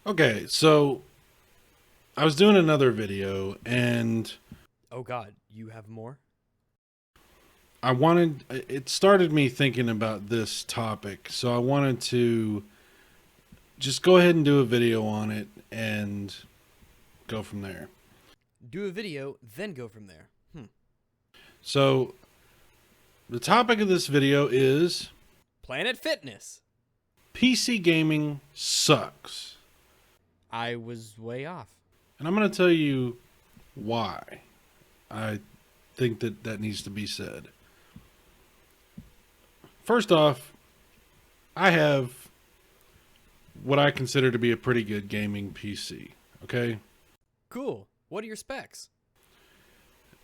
Okay, so I was doing another video and Oh God, you have more? it started me thinking about this topic. So I wanted to just go ahead and do a video on it and go from there. Do a video, then go from there. So the topic of this video is Planet Fitness. PC gaming sucks. I was way off. And I'm going to tell you why I think that needs to be said. First off, I have what I consider to be a pretty good gaming PC. Okay. Cool. What are your specs?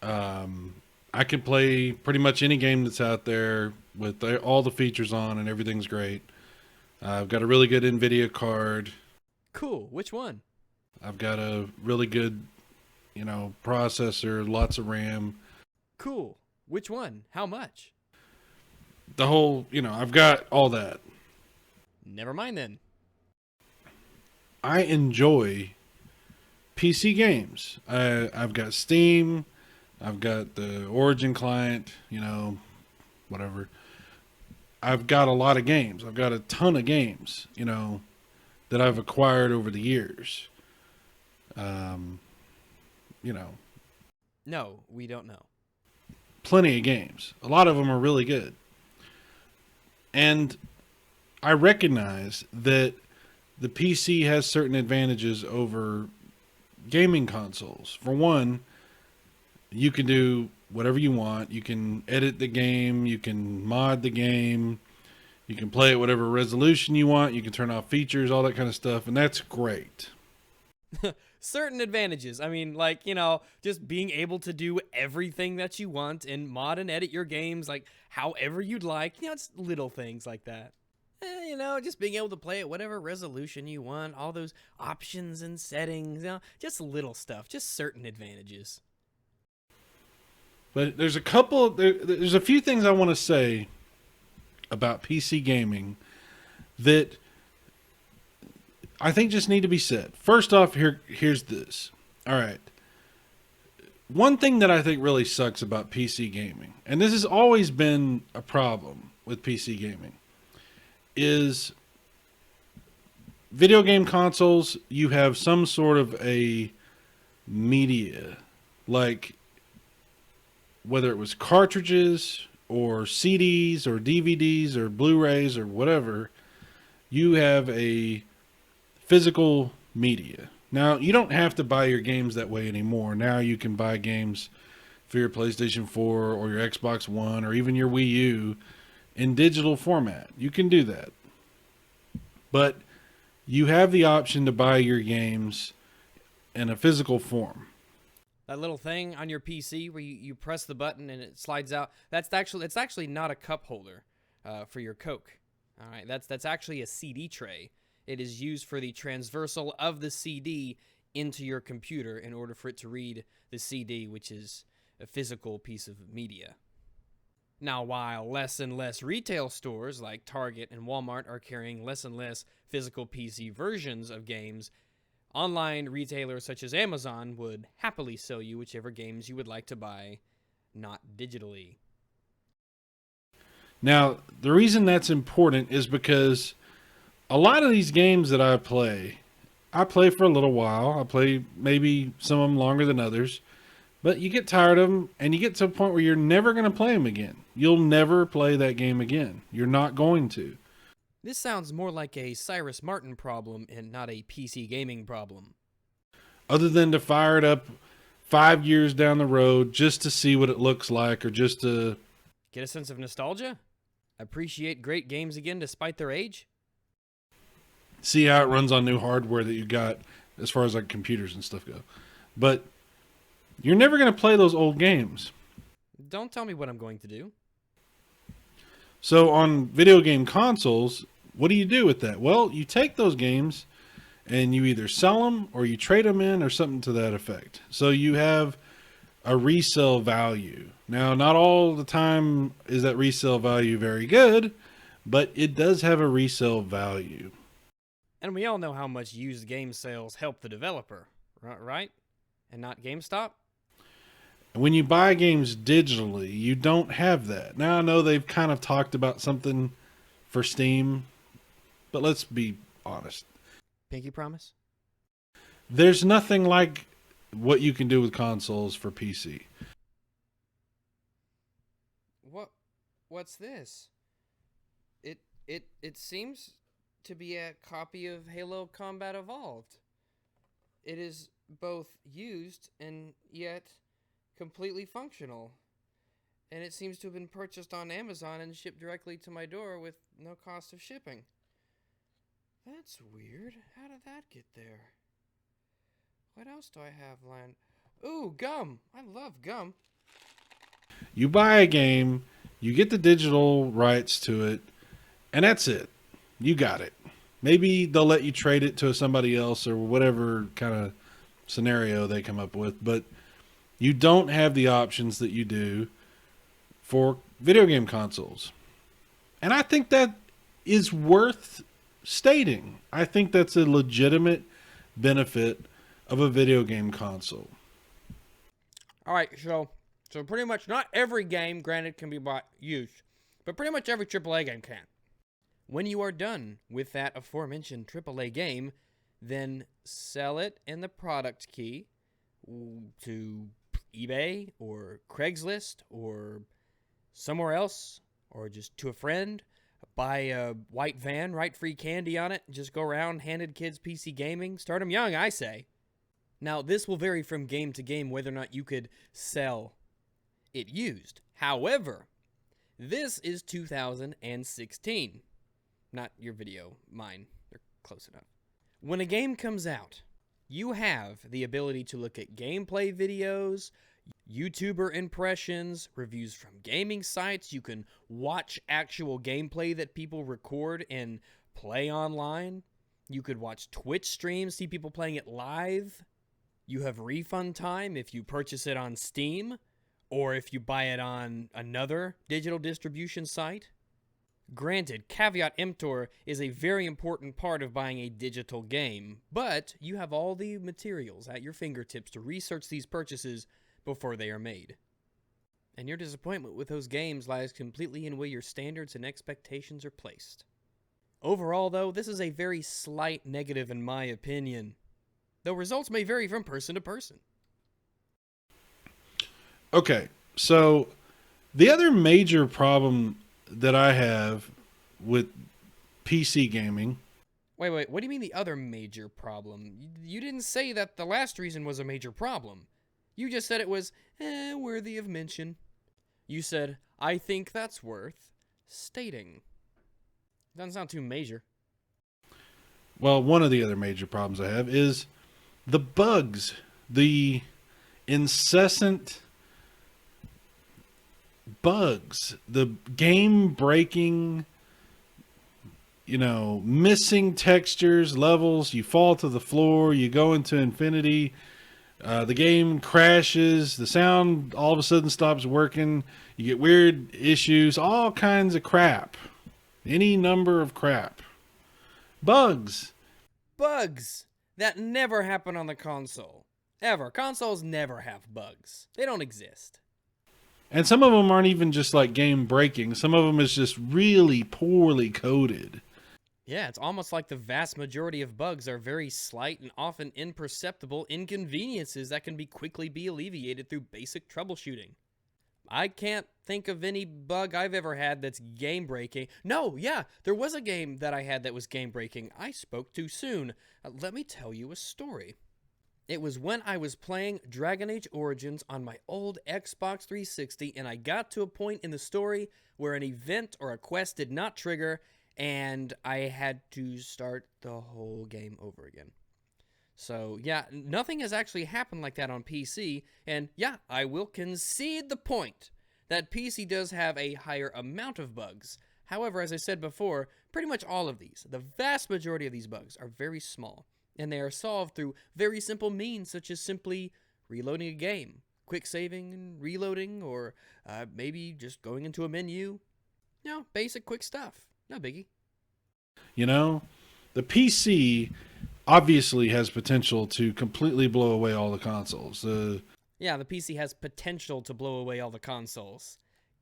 I can play pretty much any game that's out there with all the features on, and everything's great. I've got a really good NVIDIA card. Cool. Which one? I've got a really good, processor, lots of RAM. Cool. Which one? How much? The whole, I've got all that. Never mind then. I enjoy PC games. I've got Steam. I've got the Origin client, whatever. I've got a lot of games. I've got a ton of games, that I've acquired over the years. Um, you know, No, we don't know. Plenty of games. A lot of them are really good. And I recognize that the PC has certain advantages over gaming consoles. For one, you can do whatever you want. You can edit the game, you can mod the game, you can play at whatever resolution you want, you can turn off features, all that kind of stuff, and that's great. Certain advantages. I mean, like, just being able to do everything that you want and mod and edit your games like however you'd like. It's little things like that. Just being able to play at whatever resolution you want, all those options and settings, just little stuff, just certain advantages. But there's there's a few things I want to say about PC gaming that I think just need to be said. First off, here's this. All right. One thing that I think really sucks about PC gaming, and this has always been a problem with PC gaming, is video game consoles, you have some sort of a media, like whether it was cartridges or CDs or DVDs or Blu-rays or whatever, you have a physical media. Now, you don't have to buy your games that way anymore. Now you can buy games for your PlayStation 4 or your Xbox One or even your Wii U in digital format. You can do that. But you have the option to buy your games in a physical form. That little thing on your PC where you press the button and it slides out. It's actually not a cup holder for your Coke. All right, that's actually a CD tray. It is used for the transversal of the CD into your computer in order for it to read the CD, which is a physical piece of media. Now, while less and less retail stores like Target and Walmart are carrying less and less physical PC versions of games, online retailers such as Amazon would happily sell you whichever games you would like to buy, not digitally. Now, the reason that's important is because a lot of these games that I play for a little while. I play maybe some of them longer than others, but you get tired of them and you get to a point where you're never going to play them again. You'll never play that game again. You're not going to. This sounds more like a Cyrus Martin problem and not a PC gaming problem. Other than to fire it up 5 years down the road just to see what it looks like, or just to Get a sense of nostalgia? Appreciate great games again despite their age? see how it runs on new hardware that you got, as far as like computers and stuff go. But you're never going to play those old games. Don't tell me what I'm going to do. So on video game consoles, what do you do with that? Well, you take those games and you either sell them or you trade them in or something to that effect. So you have a resale value. Now, not all the time is that resale value very good, but it does have a resale value. And we all know how much used game sales help the developer, right? And not GameStop? When you buy games digitally, you don't have that. Now I know they've kind of talked about something for Steam, but let's be honest. Pinky promise? There's nothing like what you can do with consoles for PC. What's this? It seems to be a copy of Halo Combat Evolved. It is both used and yet completely functional. And it seems to have been purchased on Amazon and shipped directly to my door with no cost of shipping. That's weird. How did that get there? What else do I have lined? Ooh, gum. I love gum. You buy a game, you get the digital rights to it, and that's it. You got it. Maybe they'll let you trade it to somebody else or whatever kind of scenario they come up with, but you don't have the options that you do for video game consoles. And I think that is worth stating. I think that's a legitimate benefit of a video game console. All right, so pretty much not every game, granted, can be bought used, but pretty much every AAA game can. When you are done with that aforementioned AAA game, then sell it in the product key to eBay or Craigslist or somewhere else, or just to a friend. Buy a white van, write free candy on it, just go around handed kids PC gaming. Start them young, I say. Now, this will vary from game to game whether or not you could sell it used. However, this is 2016. Not your video, mine. They're close enough. When a game comes out, you have the ability to look at gameplay videos, YouTuber impressions, reviews from gaming sites. You can watch actual gameplay that people record and play online. You could watch Twitch streams, see people playing it live. You have refund time if you purchase it on Steam or if you buy it on another digital distribution site. Granted, caveat emptor is a very important part of buying a digital game, but you have all the materials at your fingertips to research these purchases before they are made. And your disappointment with those games lies completely in where your standards and expectations are placed. Overall, though, this is a very slight negative in my opinion, though results may vary from person to person. Okay, so the other major problem that I have with PC gaming. Wait, what do you mean the other major problem? You didn't say that the last reason was a major problem. You just said it was worthy of mention. You said, I think that's worth stating. Doesn't sound too major. Well, one of the other major problems I have is the bugs, the incessant bugs, the game breaking, missing textures, levels, you fall to the floor, you go into infinity, the game crashes, the sound all of a sudden stops working, you get weird issues, all kinds of crap. Any number of crap. Bugs. Bugs! That never happen on the console. Ever. Consoles never have bugs. They don't exist. And some of them aren't even just like game breaking. Some of them is just really poorly coded. Yeah, it's almost like the vast majority of bugs are very slight and often imperceptible inconveniences that can quickly be alleviated through basic troubleshooting. I can't think of any bug I've ever had that's game breaking. No, yeah, there was a game that I had that was game breaking. I spoke too soon. Let me tell you a story. It was when I was playing Dragon Age Origins on my old Xbox 360, and I got to a point in the story where an event or a quest did not trigger, and I had to start the whole game over again. So, yeah, nothing has actually happened like that on PC, and yeah, I will concede the point that PC does have a higher amount of bugs. However, as I said before, pretty much all of these, the vast majority of these bugs are very small, and they are solved through very simple means, such as simply reloading a game, quick saving and reloading, or maybe just going into a menu. Basic quick stuff. No biggie. The PC obviously has potential to completely blow away all the consoles. Yeah, the PC has potential to blow away all the consoles.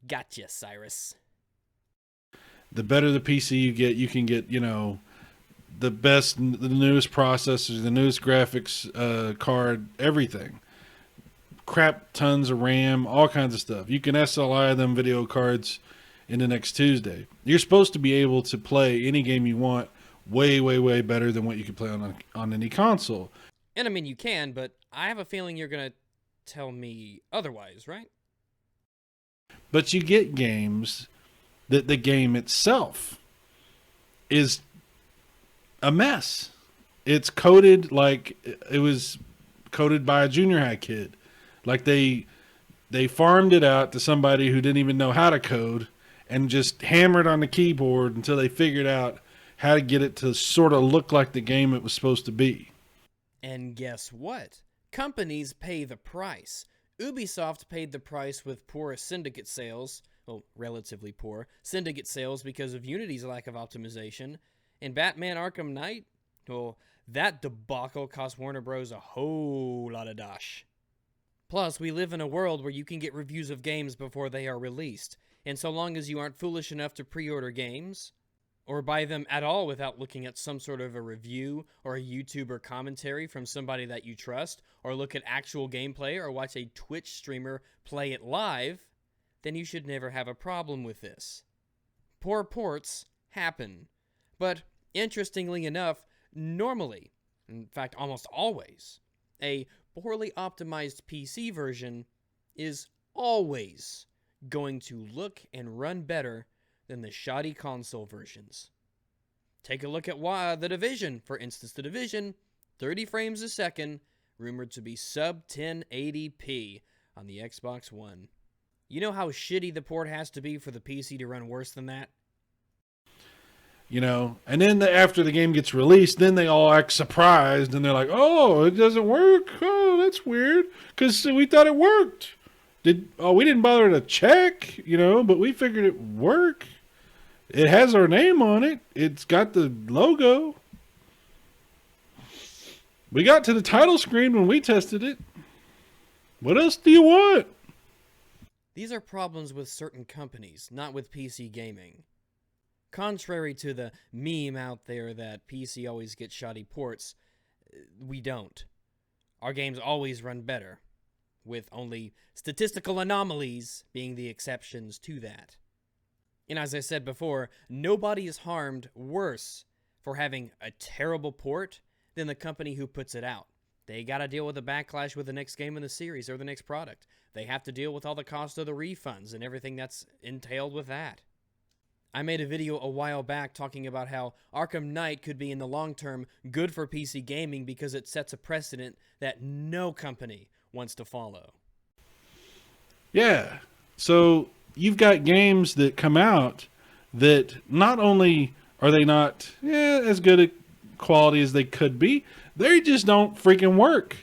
Gotcha, Cyrus. The better the PC you get, you can get, the best, the newest processors, the newest graphics card, everything. Crap tons of RAM, all kinds of stuff. You can SLI them video cards into next Tuesday. You're supposed to be able to play any game you want way, way, way better than what you can play on any console. And I mean, you can, but I have a feeling you're going to tell me otherwise, right? But you get games that the game itself is a mess. It's coded like it was coded by a junior high kid. Like they farmed it out to somebody who didn't even know how to code and just hammered on the keyboard until they figured out how to get it to sort of look like the game it was supposed to be. And guess what? Companies pay the price. Ubisoft paid the price with poor Syndicate sales, well, relatively poor, Syndicate sales because of Unity's lack of optimization. And Batman Arkham Knight, well, that debacle cost Warner Bros. A whole lot of dosh. Plus, we live in a world where you can get reviews of games before they are released, and so long as you aren't foolish enough to pre-order games, or buy them at all without looking at some sort of a review or a YouTuber commentary from somebody that you trust, or look at actual gameplay or watch a Twitch streamer play it live, then you should never have a problem with this. Poor ports happen. But interestingly enough, normally, in fact almost always, a poorly optimized PC version is always going to look and run better than the shoddy console versions. Take a look at The Division. For instance, The Division, 30 frames a second, rumored to be sub 1080p on the Xbox One. You know how shitty the port has to be for the PC to run worse than that? And then after the game gets released, then they all act surprised and they're like, oh, it doesn't work. Oh, that's weird. Because we thought it worked. We didn't bother to check, but we figured it worked. It has our name on it. It's got the logo. We got to the title screen when we tested it. What else do you want? These are problems with certain companies, not with PC gaming. Contrary to the meme out there that PC always gets shoddy ports, we don't. Our games always run better, with only statistical anomalies being the exceptions to that. And as I said before, nobody is harmed worse for having a terrible port than the company who puts it out. They gotta deal with the backlash with the next game in the series or the next product. They have to deal with all the cost of the refunds and everything that's entailed with that. I made a video a while back talking about how Arkham Knight could be in the long term good for PC gaming because it sets a precedent that no company wants to follow. Yeah. So you've got games that come out that not only are they not as good a quality as they could be, they just don't freaking work.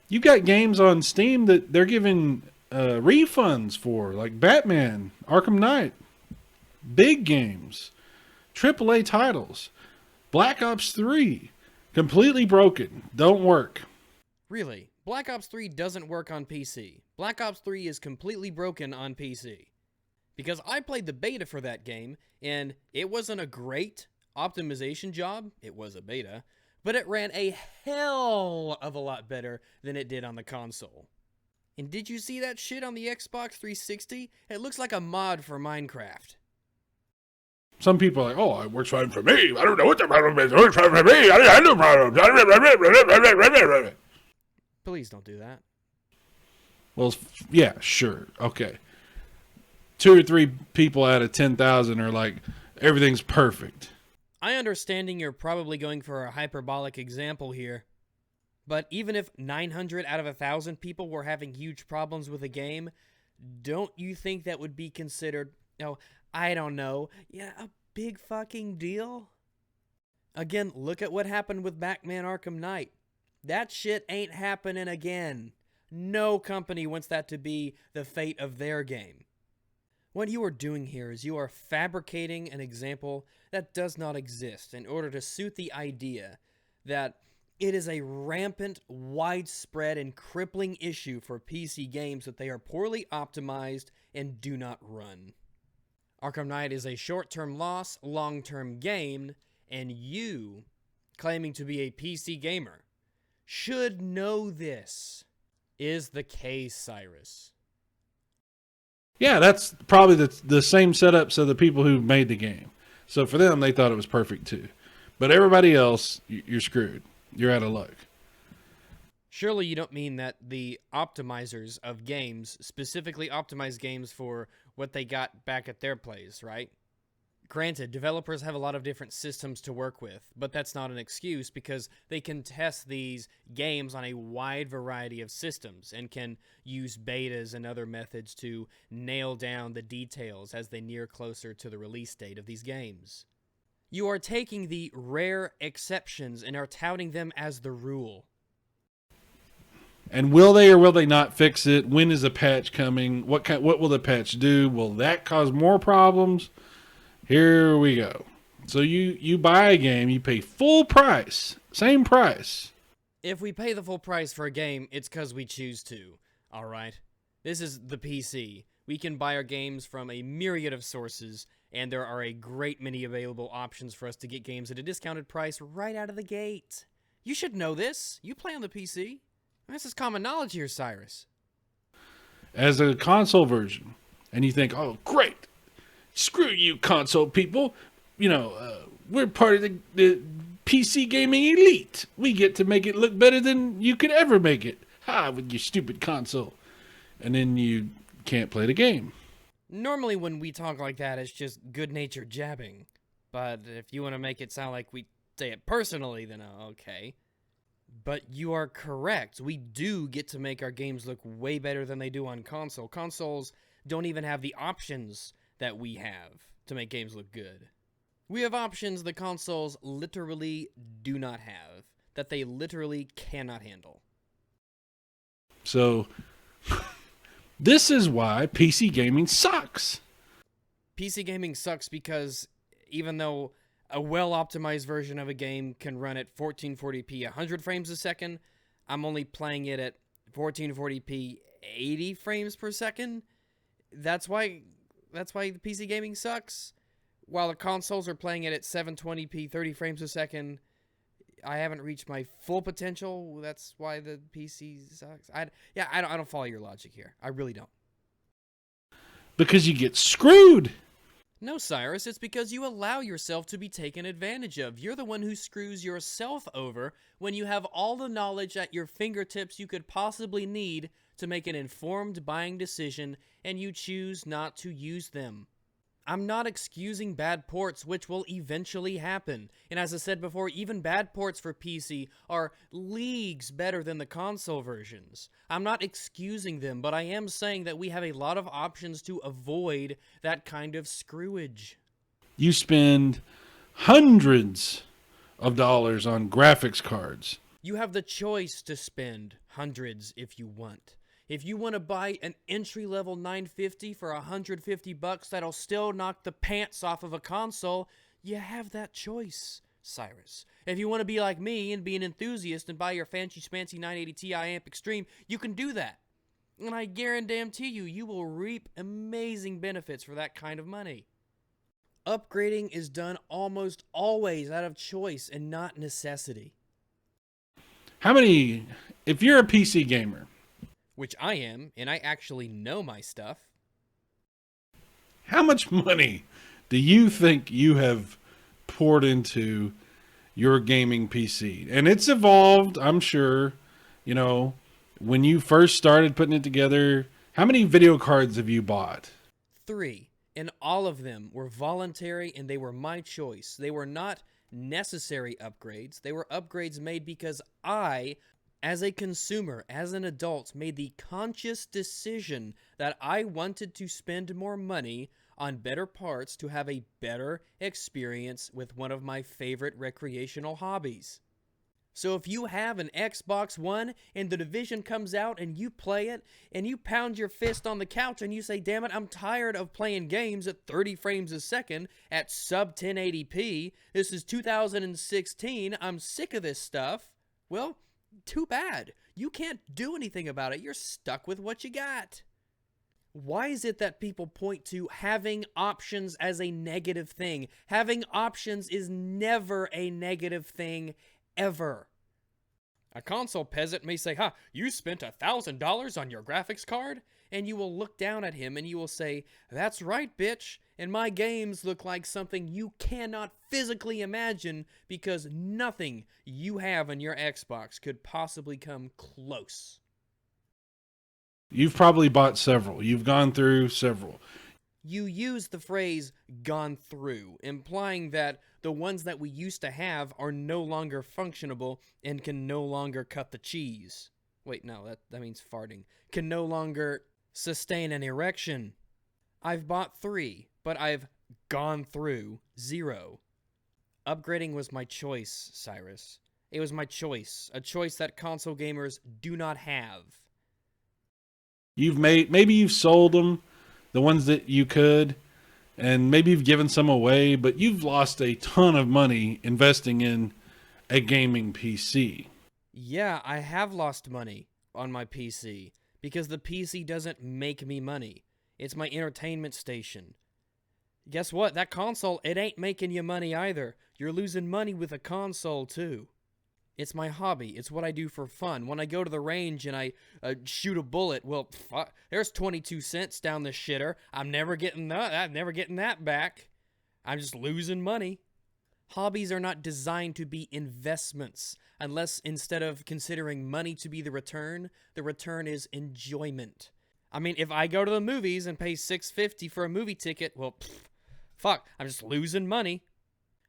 You've got games on Steam that they're giving refunds for, like Batman, Arkham Knight. Big games, AAA titles, Black Ops 3, completely broken, don't work. Really, Black Ops 3 doesn't work on PC. Black Ops 3 is completely broken on PC. Because I played the beta for that game, and it wasn't a great optimization job, it was a beta, but it ran a hell of a lot better than it did on the console. And did you see that shit on the Xbox 360? It looks like a mod for Minecraft. Some people are like, oh, it works fine for me. I don't know what the problem is. It works fine for me. I have no problems. Please don't do that. Well, yeah, sure. Okay. 2 or 3 people out of 10,000 are like, everything's perfect. I understanding you're probably going for a hyperbolic example here, but even if 900 out of 1,000 people were having huge problems with a game, don't you think that would be considered, I don't know, a big fucking deal? Again, look at what happened with Batman Arkham Knight. That shit ain't happening again. No company wants that to be the fate of their game. What you are doing here is you are fabricating an example that does not exist in order to suit the idea that it is a rampant, widespread, and crippling issue for PC games that they are poorly optimized and do not run. Arkham Knight is a short-term loss, long-term gain, and you, claiming to be a PC gamer, should know this is the case, Cyrus. Yeah, that's probably the same setup so the people who made the game. So for them, they thought it was perfect too. But everybody else, you're screwed. You're out of luck. Surely you don't mean that the optimizers of games specifically optimize games for what they got back at their place, right? Granted, developers have a lot of different systems to work with, but that's not an excuse because they can test these games on a wide variety of systems and can use betas and other methods to nail down the details as they near closer to the release date of these games. You are taking the rare exceptions and are touting them as the rule. And will they or will they not fix it? When is a patch coming? What will the patch do? Will that cause more problems? Here we go. So you buy a game, you pay full price, same price. If we pay the full price for a game, it's because we choose to, alright? This is the PC. We can buy our games from a myriad of sources, and there are a great many available options for us to get games at a discounted price right out of the gate. You should know this. You play on the PC. This is common knowledge here, Cyrus. As a console version, and you think, oh, great. Screw you, console people. We're part of the PC gaming elite. We get to make it look better than you could ever make it. Ha, with your stupid console. And then you can't play the game. Normally when we talk like that, it's just good-natured jabbing. But if you want to make it sound like we say it personally, then okay. But you are correct. We do get to make our games look way better than they do on console. Consoles don't even have the options that we have to make games look good. We have options the consoles literally do not have, that they literally cannot handle. So, this is why PC gaming sucks. PC gaming sucks because even though a well-optimized version of a game can run at 1440p 100 frames a second, I'm only playing it at 1440p 80 frames per second. That's why the PC gaming sucks. While the consoles are playing it at 720p 30 frames a second, I haven't reached my full potential. That's why the PC sucks. I don't follow your logic here. I really don't. Because you get screwed. No, Cyrus, it's because you allow yourself to be taken advantage of. You're the one who screws yourself over when you have all the knowledge at your fingertips you could possibly need to make an informed buying decision, and you choose not to use them. I'm not excusing bad ports, which will eventually happen. And as I said before, even bad ports for PC are leagues better than the console versions. I'm not excusing them, but I am saying that we have a lot of options to avoid that kind of screwage. You spend hundreds of dollars on graphics cards. You have the choice to spend hundreds if you want. If you want to buy an entry-level 950 for $150 that'll still knock the pants off of a console, you have that choice, Cyrus. If you want to be like me and be an enthusiast and buy your fancy-spancy 980 Ti Amp Extreme, you can do that. And I guarantee you, you will reap amazing benefits for that kind of money. Upgrading is done almost always out of choice and not necessity. If you're a PC gamer, Which I am, and I actually know my stuff. how much money do you think you have poured into your gaming PC? And it's evolved, I'm sure. When you first started putting it together, how many video cards have you bought? 3, and all of them were voluntary and they were my choice. They were not necessary upgrades. They were upgrades made because I, as a consumer, as an adult, made the conscious decision that I wanted to spend more money on better parts to have a better experience with one of my favorite recreational hobbies. So if you have an Xbox One and the Division comes out and you play it and you pound your fist on the couch and you say, damn it, I'm tired of playing games at 30 frames a second at sub 1080p. This is 2016. I'm sick of this stuff. Well, too bad. You can't do anything about it. You're stuck with what you got. Why is it that people point to having options as a negative thing? Having options is never a negative thing, ever. A console peasant may say, you spent $1,000 on your graphics card? And you will look down at him and you will say, that's right, bitch. And my games look like something you cannot physically imagine because nothing you have on your Xbox could possibly come close. You've probably bought several. You've gone through several. You use the phrase gone through, implying that the ones that we used to have are no longer functionable and can no longer cut the cheese. Wait, no, that means farting. Can no longer sustain an erection. I've bought 3, but I've gone through 0. Upgrading was my choice, Cyrus. It was my choice, a choice that console gamers do not have. Maybe you've sold them, the ones that you could, and maybe you've given some away, but you've lost a ton of money investing in a gaming PC. Yeah, I have lost money on my PC because the PC doesn't make me money. It's my entertainment station. Guess what? That console, it ain't making you money either. You're losing money with a console too. It's my hobby. It's what I do for fun. When I go to the range and I shoot a bullet, well, fuck, there's 22 cents down the shitter. I'm never getting that back. I'm just losing money. Hobbies are not designed to be investments, unless instead of considering money to be the return is enjoyment. I mean, if I go to the movies and pay $6.50 for a movie ticket, well, fuck, I'm just losing money.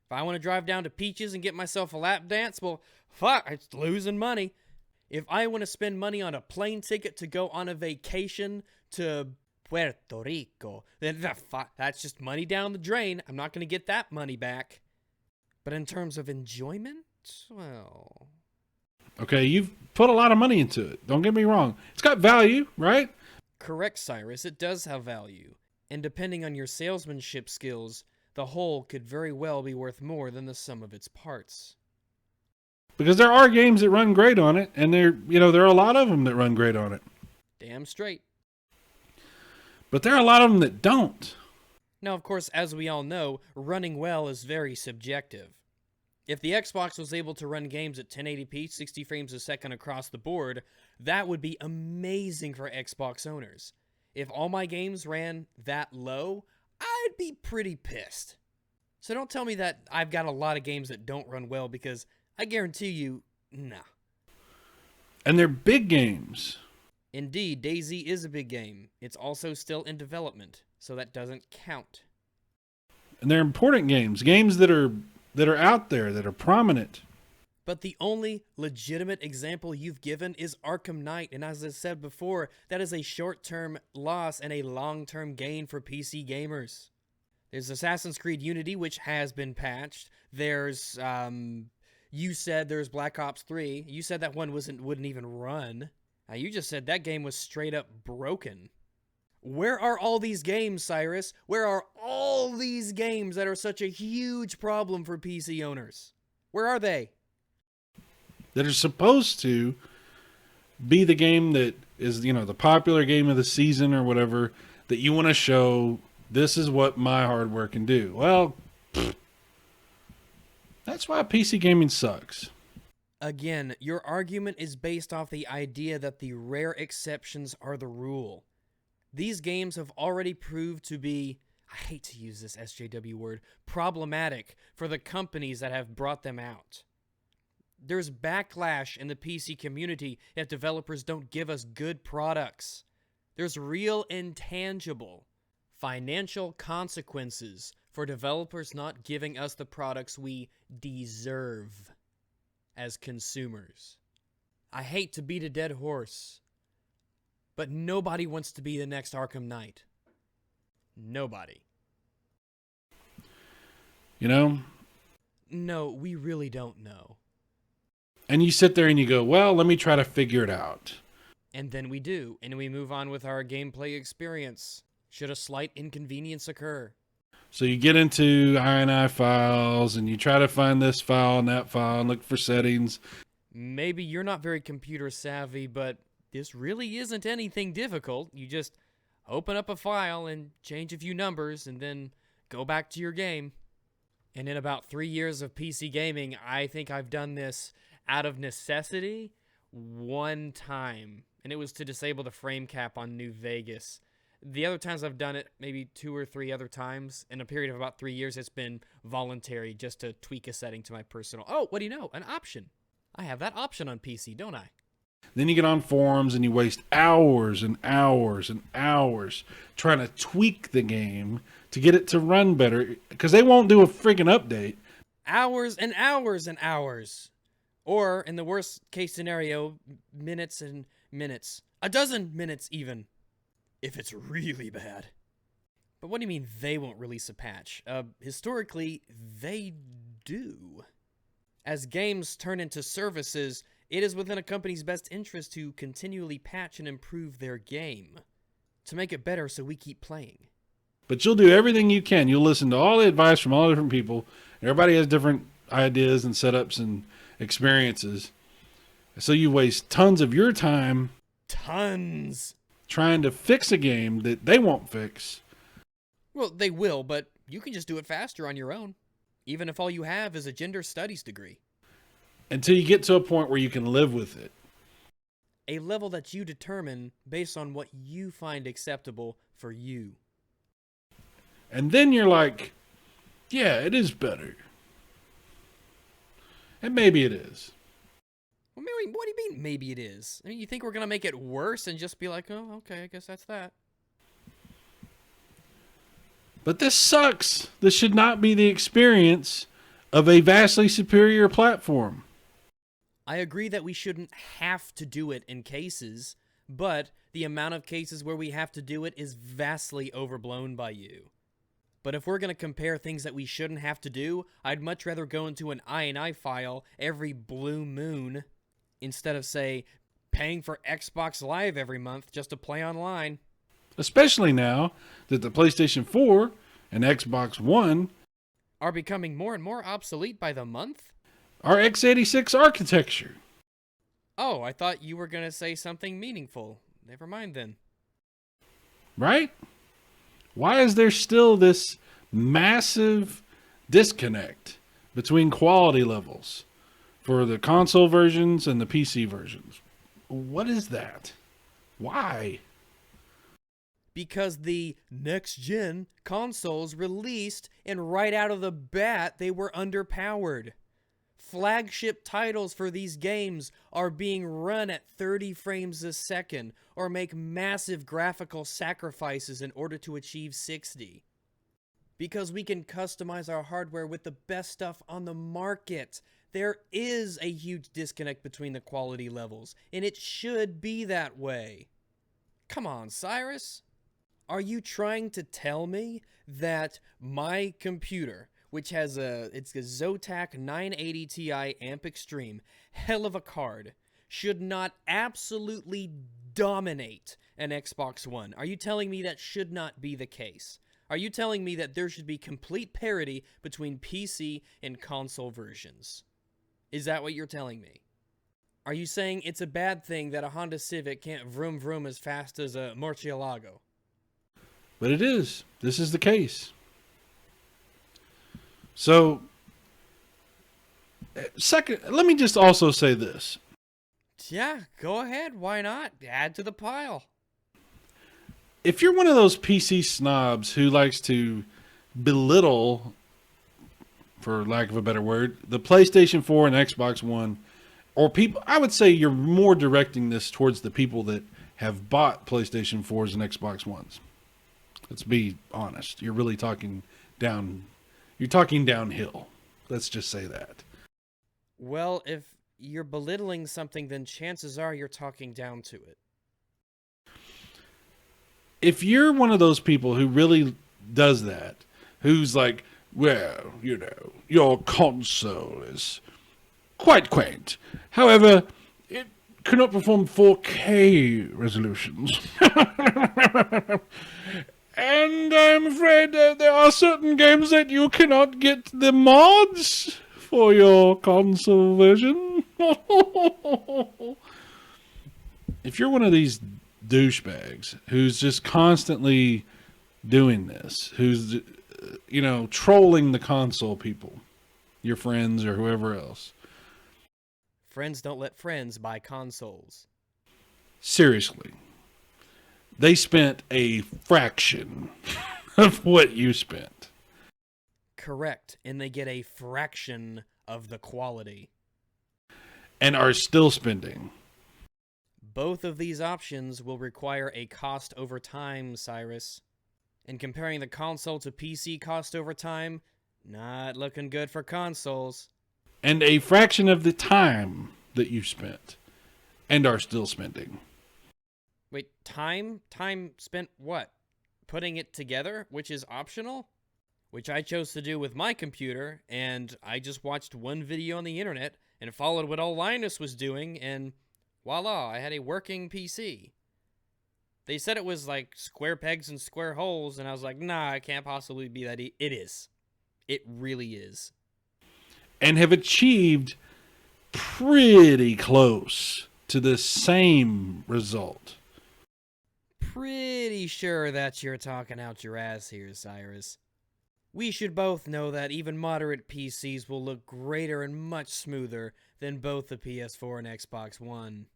If I want to drive down to Peaches and get myself a lap dance, well, fuck, I'm just losing money. If I want to spend money on a plane ticket to go on a vacation to Puerto Rico, then that's just money down the drain. I'm not going to get that money back. But in terms of enjoyment, well... Okay, you've put a lot of money into it. Don't get me wrong. It's got value, right? Correct, Cyrus. It does have value. And depending on your salesmanship skills, the whole could very well be worth more than the sum of its parts. Because there are games that run great on it, and there are a lot of them that run great on it. Damn straight. But there are a lot of them that don't. Now, of course, as we all know, running well is very subjective. If the Xbox was able to run games at 1080p, 60 frames a second across the board, that would be amazing for Xbox owners. If all my games ran that low, I'd be pretty pissed. So don't tell me that I've got a lot of games that don't run well, because I guarantee you, nah. And they're big games. Indeed, DayZ is a big game. It's also still in development, so that doesn't count. And they're important games. Games that are out there, that are prominent. But the only legitimate example you've given is Arkham Knight, and as I said before, that is a short-term loss and a long-term gain for PC gamers. There's Assassin's Creed Unity, which has been patched. There's, you said there's Black Ops 3. You said that one wouldn't even run. You just said that game was straight up broken. Where are all these games, Cyrus? Where are all these games that are such a huge problem for PC owners? Where are they? That are supposed to be the game that is, the popular game of the season or whatever, that you want to show, this is what my hardware can do. Well, that's why PC gaming sucks. Again, your argument is based off the idea that the rare exceptions are the rule. These games have already proved to be, I hate to use this SJW word, problematic for the companies that have brought them out. There's backlash in the PC community if developers don't give us good products. There's real intangible financial consequences for developers not giving us the products we deserve as consumers. I hate to beat a dead horse, but nobody wants to be the next Arkham Knight. Nobody. No, we really don't know. And you sit there and you go, well, let me try to figure it out. And then we do, and we move on with our gameplay experience. Should a slight inconvenience occur? So you get into INI files and you try to find this file and that file and look for settings. Maybe you're not very computer savvy, but this really isn't anything difficult. You just open up a file and change a few numbers and then go back to your game. And in about 3 years of PC gaming, I think I've done this out of necessity one time. And it was to disable the frame cap on New Vegas. The other times I've done it, maybe 2 or 3 other times. In a period of about 3 years, it's been voluntary just to tweak a setting to my personal. Oh, what do you know? An option. I have that option on PC, don't I? Then you get on forums and you waste hours and hours and hours trying to tweak the game to get it to run better because they won't do a freaking update. Hours and hours and hours. Or, in the worst case scenario, minutes and minutes. A dozen minutes even. If it's really bad. But what do you mean they won't release a patch? Historically, they do. As games turn into services, it is within a company's best interest to continually patch and improve their game. To make it better so we keep playing. But you'll do everything you can. You'll listen to all the advice from all different people. Everybody has different ideas and setups and experiences. So you waste tons of your time. Tons. Trying to fix a game that they won't fix. Well, they will, but you can just do it faster on your own. Even if all you have is a gender studies degree. Until you get to a point where you can live with it. A level that you determine based on what you find acceptable for you. And then you're like, yeah, it is better. And maybe it is. Well, maybe, what do you mean maybe it is? I mean, you think we're going to make it worse and just be like, oh, okay, I guess that's that. But this sucks. This should not be the experience of a vastly superior platform. I agree that we shouldn't have to do it in cases, but the amount of cases where we have to do it is vastly overblown by you. But if we're going to compare things that we shouldn't have to do, I'd much rather go into an INI file every blue moon instead of, say, paying for Xbox Live every month just to play online. Especially now that the PlayStation 4 and Xbox One are becoming more and more obsolete by the month? are x86 architecture. Oh, I thought you were going to say something meaningful. Never mind then. Right? Why is there still this massive disconnect between quality levels for the console versions and the PC versions? What is that? Why? Because the next-gen consoles released, and right out of the bat, they were underpowered. Flagship titles for these games are being run at 30 frames a second, or make massive graphical sacrifices in order to achieve 60. Because we can customize our hardware with the best stuff on the market. There is a huge disconnect between the quality levels, and it should be that way. Come on, Cyrus. Are you trying to tell me that my computer, which has it's a Zotac 980 Ti Amp Extreme, hell of a card, should not absolutely dominate an Xbox One? Are you telling me that should not be the case? Are you telling me that there should be complete parity between PC and console versions? Is that what you're telling me? Are you saying it's a bad thing that a Honda Civic can't vroom vroom as fast as a Murcielago? But it is. This is the case. So, second, let me just also say this. Yeah, go ahead. Why not? Add to the pile. If you're one of those PC snobs who likes to belittle, for lack of a better word, the PlayStation 4 and Xbox One, or people, I would say you're more directing this towards the people that have bought PlayStation 4s and Xbox Ones. Let's be honest. You're really talking down. You're talking downhill. Let's just say that. Well, if you're belittling something, then chances are you're talking down to it. If you're one of those people who really does that, who's like, well, you know, your console is quite quaint. However, it cannot perform 4K resolutions. And I'm afraid there are certain games that you cannot get the mods for your console version. If you're one of these douchebags who's just constantly doing this, who's, trolling the console people, your friends or whoever else. Friends don't let friends buy consoles. Seriously. They spent a fraction of what you spent. Correct, and they get a fraction of the quality. And are still spending. Both of these options will require a cost over time, Cyrus. And comparing the console to PC cost over time, not looking good for consoles. And a fraction of the time that you spent. And are still spending. Wait, time? Time spent what? Putting it together, which is optional? Which I chose to do with my computer, and I just watched one video on the internet and followed what old Linus was doing, and voila, I had a working PC. They said it was like square pegs and square holes, and I was like, nah, it can't possibly be that. It is. It really is. And have achieved pretty close to the same result. Pretty sure that you're talking out your ass here, Cyrus. We should both know that even moderate PCs will look greater and much smoother than both the PS4 and Xbox One.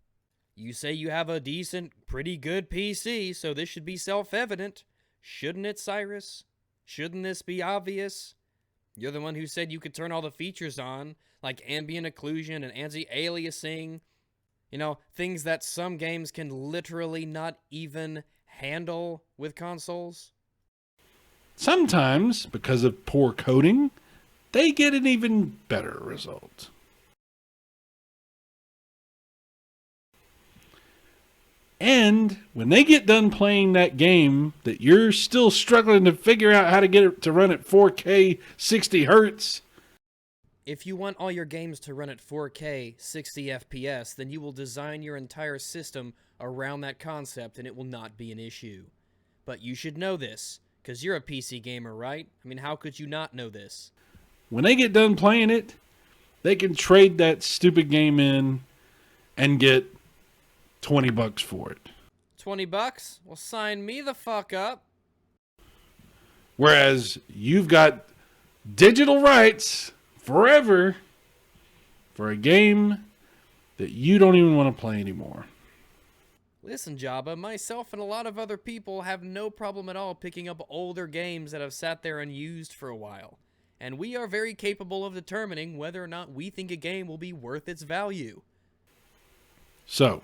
You say you have a decent, pretty good PC, so this should be self-evident. Shouldn't it, Cyrus? Shouldn't this be obvious? You're the one who said you could turn all the features on, like ambient occlusion and anti-aliasing. You know, things that some games can literally not even handle with consoles. Sometimes, because of poor coding, they get an even better result. And when they get done playing that game that you're still struggling to figure out how to get it to run at 4K 60 hertz, if you want all your games to run at 4K 60 FPS, then you will design your entire system around that concept and it will not be an issue. But you should know this, because you're a PC gamer, right? I mean, how could you not know this? when they get done playing it, they can trade that stupid game in and get $20 for it. $20? Well, sign me the fuck up. Whereas you've got digital rights forever for a game that you don't even want to play anymore. Listen, Jabba, myself and a lot of other people have no problem at all picking up older games that have sat there unused for a while. And we are very capable of determining whether or not we think a game will be worth its value. So,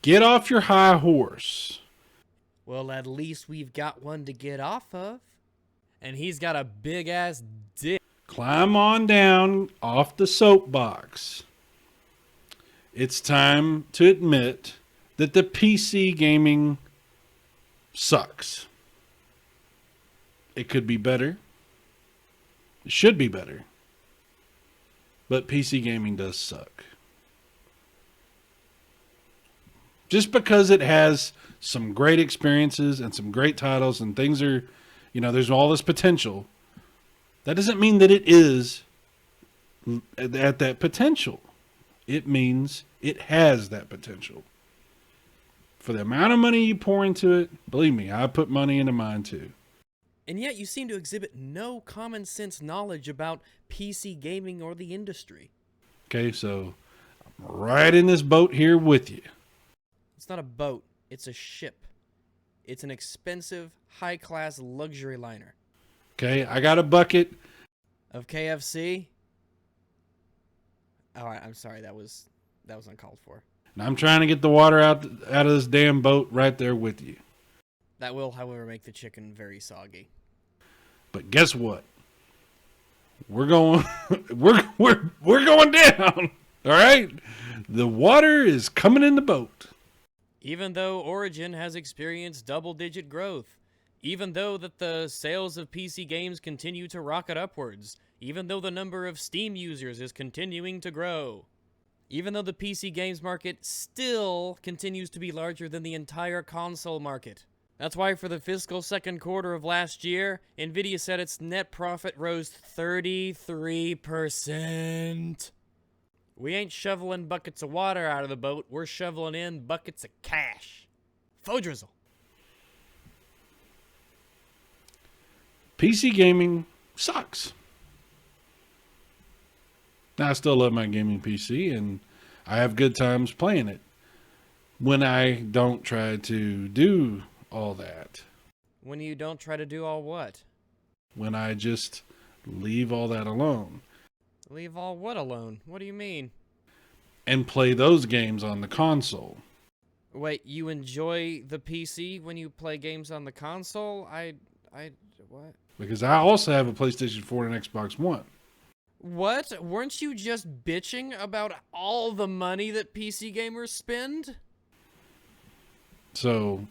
get off your high horse. Well, at least we've got one to get off of. And he's got a big-ass dick. Climb on down off the soapbox. It's time to admit that the PC gaming sucks. It could be better. It should be better. But PC gaming does suck. Just because it has some great experiences and some great titles and things are, there's all this potential, that doesn't mean that it is at that potential. It means it has that potential. For the amount of money you pour into it, believe me, I put money into mine too. And yet you seem to exhibit no common sense knowledge about PC gaming or the industry. Okay, so I'm right in this boat here with you. It's not a boat, it's a ship. It's an expensive, high-class luxury liner. Okay, I got a bucket Of KFC? Alright, I'm sorry, that was uncalled for. and I'm trying to get the water out of this damn boat right there with you. That will, however, make the chicken very soggy. But guess what? We're going we're going down. All right? The water is coming in the boat. Even though Origin has experienced double-digit growth, Even though that the sales of PC games continue to rocket upwards, even though the number of Steam users is continuing to grow, even though the PC games market still continues to be larger than the entire console market. That's why for the fiscal second quarter of last year, Nvidia said its net profit rose 33%. We ain't shoveling buckets of water out of the boat, we're shoveling in buckets of cash. Faux drizzle. PC gaming sucks. Now, I still love my gaming PC, and I have good times playing it when I don't try to do all that. When you don't try to do all what? When I just leave all that alone Leave all what alone? What do you mean? and play those games on the console. Wait, you enjoy the PC when you play games on the console? What? Because I also have a PlayStation 4 and an Xbox One. What? Weren't you just bitching about all the money that PC gamers spend? So,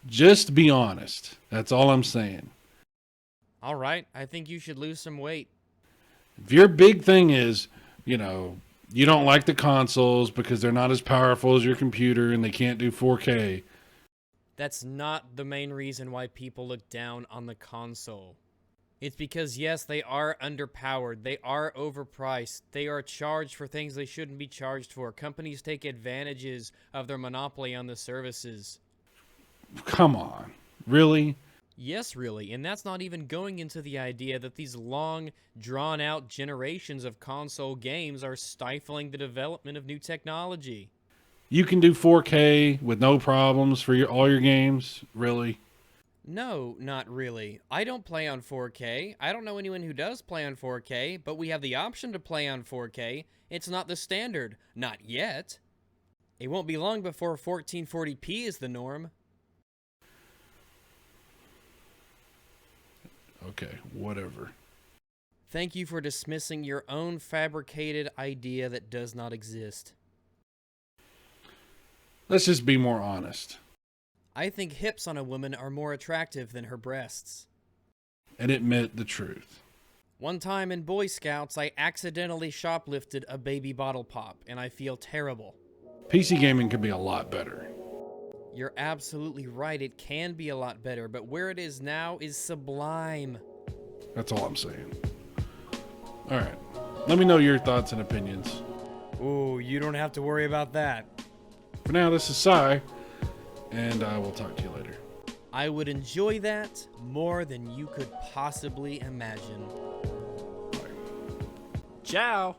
just be honest. That's all I'm saying. All right, I think you should lose some weight. If your big thing is, you don't like the consoles because they're not as powerful as your computer and they can't do 4K. That's not the main reason why people look down on the console. It's because, yes, they are underpowered, they are overpriced, they are charged for things they shouldn't be charged for. Companies take advantages of their monopoly on the services. Come on. Really? Yes, really, and that's not even going into the idea that these long, drawn-out generations of console games are stifling the development of new technology. You can do 4K with no problems for all your games? Really? No, not really. I don't play on 4K. I don't know anyone who does play on 4K, but we have the option to play on 4K. It's not the standard. Not yet. It won't be long before 1440p is the norm. Okay, whatever. Thank you for dismissing your own fabricated idea that does not exist. Let's just be more honest. I think hips on a woman are more attractive than her breasts. And admit the truth. One time in Boy Scouts, I accidentally shoplifted a baby bottle pop, and I feel terrible. PC gaming could be a lot better. You're absolutely right, it can be a lot better, but where it is now is sublime. That's all I'm saying. All right. Let me know your thoughts and opinions. Ooh, you don't have to worry about that. For now, this is Cy, and I will talk to you later. I would enjoy that more than you could possibly imagine. Bye. Ciao!